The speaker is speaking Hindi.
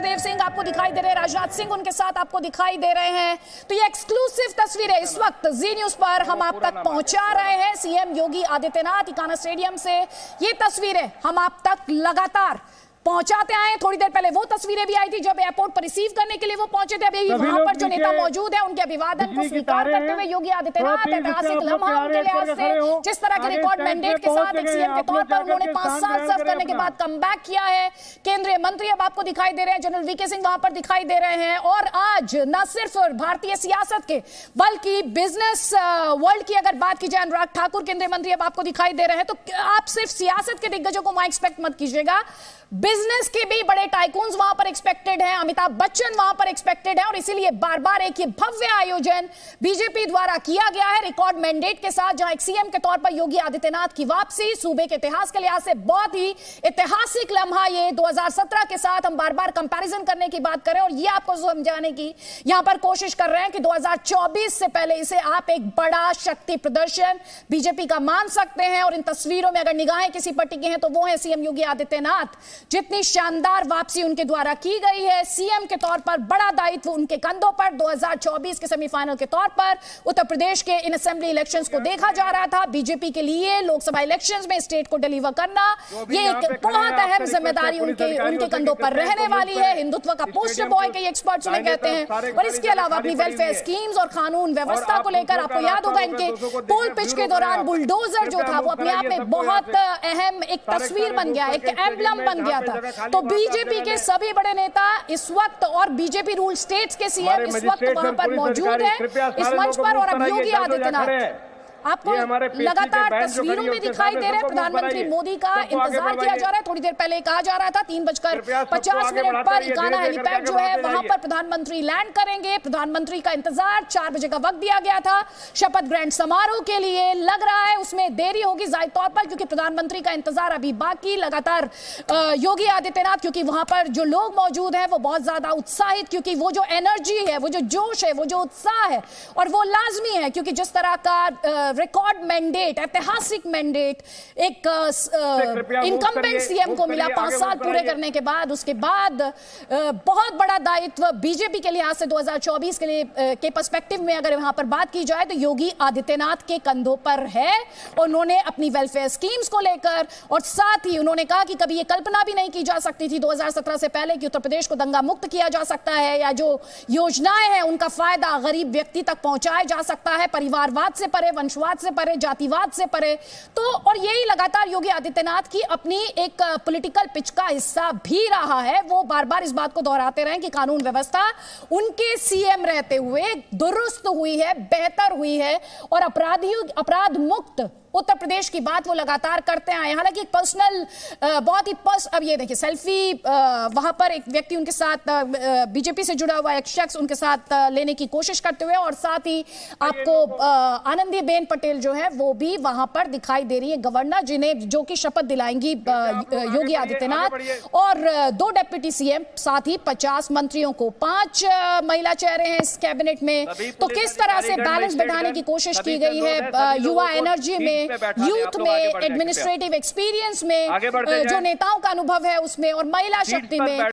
इंद्रदेव सिंह आपको दिखाई दे रहे हैं, राजनाथ सिंह उनके साथ आपको दिखाई दे रहे हैं। तो ये एक्सक्लूसिव तस्वीरें इस वक्त जी न्यूज पर हम आप तक पहुंचा रहे हैं। सीएम योगी आदित्यनाथ इकाना स्टेडियम से ये तस्वीरें हम आप तक लगातार पहुंचाते आए। थोड़ी देर पहले वो तस्वीरें भी आई थी जब एयरपोर्ट पर रिसीव करने के लिए वो पहुंचे थे। अभी वहां पर जो नेता मौजूद है उनके अभिवादन को स्वीकार करते हुए योगी आदित्यनाथ ऐतिहासिक लम्हा उनके लिहाज से जिस तरह के रिकॉर्ड मैंडेट के साथ एक सीएम के तौर पर उन्होंने 5 साल सर्व करने के बाद कमबैक किया है। केंद्रीय मंत्री अब आपको दिखाई दे रहे हैं, जनरल वीके सिंह वहां पर दिखाई दे रहे हैं। और आज न सिर्फ भारतीय सियासत के बल्कि बिजनेस वर्ल्ड की अगर बात की जाए, अनुराग ठाकुर केंद्रीय मंत्री अब आपको दिखाई दे रहे हैं। तो आप सिर्फ सियासत के दिग्गजों को वहां एक्सपेक्ट मत कीजिएगा, बिजनेस के भी बड़े टाइकून्स वहां पर एक्सपेक्टेड हैं, अमिताभ बच्चन वहां पर एक्सपेक्टेड है। और इसीलिए बार बार एक ये भव्य आयोजन बीजेपी द्वारा किया गया है रिकॉर्ड मैंडेट के साथ, जहां एक सीएम के तौर पर योगी आदित्यनाथ की वापसी सूबे के इतिहास के लिहाज से बहुत ही ऐतिहासिक लम्हा। ये 2017 के साथ हम बार बार कंपैरिजन करने की बात करें और ये आपको समझाने की यहां पर कोशिश कर रहे हैं कि 2024 से पहले इसे आप एक बड़ा शक्ति प्रदर्शन बीजेपी का मान सकते हैं। और इन तस्वीरों में अगर निगाहें किसी पर टिकी हैं तो वो है सीएम योगी आदित्यनाथ। जितनी शानदार वापसी उनके द्वारा की गई है, सीएम के तौर पर बड़ा दायित्व उनके कंधों पर। 2024 के सेमीफाइनल के तौर पर उत्तर प्रदेश के इन असेंबली इलेक्शंस को देखा जा रहा था। बीजेपी के लिए लोकसभा इलेक्शंस में स्टेट को डिलीवर करना ये एक बहुत अहम जिम्मेदारी उनके कंधों पर रहने वाली है। हिंदुत्व का पोस्टर बॉय के एक्सपर्ट्स उन्हें कहते हैं। और इसके अलावा अपनी वेलफेयर स्कीम्स और कानून व्यवस्था को लेकर आपको याद होगा इनके पोल पिच के दौरान बुलडोजर जो था वो अपने आप में बहुत अहम एक तस्वीर बन गया, एक एम्बलम बन गया था। तो बीजेपी के सभी बड़े नेता इस वक्त और बीजेपी रूल स्टेट्स के सीएम इस वक्त वहां पर मौजूद है इस मंच पर। और अब योगी आदित्यनाथ आपको लगातार तस्वीरों में दिखाई दे रहे हैं। प्रधानमंत्री मोदी का इंतजार किया जा रहा है। थोड़ी देर पहले कहा जा रहा था 3:50 पर इकाना हेलीपैड जो है वहां पर प्रधानमंत्री लैंड करेंगे। प्रधानमंत्री का इंतजार 4 बजे का वक्त दिया गया था शपथ ग्रहण समारोह के लिए। लग रहा है उसमें देरी होगी जाहिर तौर पर क्योंकि प्रधानमंत्री का इंतजार अभी बाकी। लगातार योगी आदित्यनाथ क्योंकि वहां पर जो लोग मौजूद हैं वो बहुत ज्यादा उत्साहित, क्योंकि वो जो एनर्जी है, वो जो जोश है, वो जो उत्साह है और वो लाजमी है क्योंकि जिस तरह का रिकॉर्ड मैंडेट, ऐतिहासिक मैंडेट एक इनकम्बेंट सीएम को मिला 5 साल पूरे करने के बाद, उसके बाद बहुत बड़ा दायित्व बीजेपी के लिहाज से 2024 के लिए के पर्सपेक्टिव में अगर वहां पर बात की जाए तो योगी आदित्यनाथ के कंधों पर है। उन्होंने अपनी वेलफेयर स्कीम्स को लेकर और साथ ही उन्होंने कहा कि कभी ये कल्पना भी नहीं की जा सकती थी 2017 से पहले कि उत्तर प्रदेश को दंगा मुक्त किया जा सकता है या जो योजनाएं हैं उनका फायदा गरीब व्यक्ति तक पहुंचाया जा सकता है, परिवारवाद से परे, वंशवाद से परे, जातिवाद से परे। तो और यही लगातार योगी आदित्यनाथ की अपनी एक पॉलिटिकल पिच का हिस्सा भी रहा है। वो बार बार इस बात को दोहराते रहे कि कानून व्यवस्था उनके सीएम रहते हुए दुरुस्त हुई है, बेहतर हुई है और अपराध मुक्त उत्तर प्रदेश की बात वो लगातार करते आए। हालांकि एक पर्सनल बहुत ही अब ये देखिए सेल्फी वहां पर एक व्यक्ति उनके साथ बीजेपी से जुड़ा हुआ एक शख्स उनके साथ लेने की कोशिश करते हुए और साथ ही आपको आनंदीबेन पटेल जो है वो भी वहां पर दिखाई दे रही है, गवर्नर जिन्हें जो कि शपथ दिलाएंगी योगी आदित्यनाथ और 2 डिप्टी सीएम, साथ ही 50 मंत्रियों को। 5 महिला चेहरे हैं इस कैबिनेट में। तो किस तरह से बैलेंस बैठाने की कोशिश की गई है युवा एनर्जी में, यूथ में, एडमिनिस्ट्रेटिव एक्सपीरियंस में, जो नेताओं का अनुभव है उसमें और महिला शक्ति में।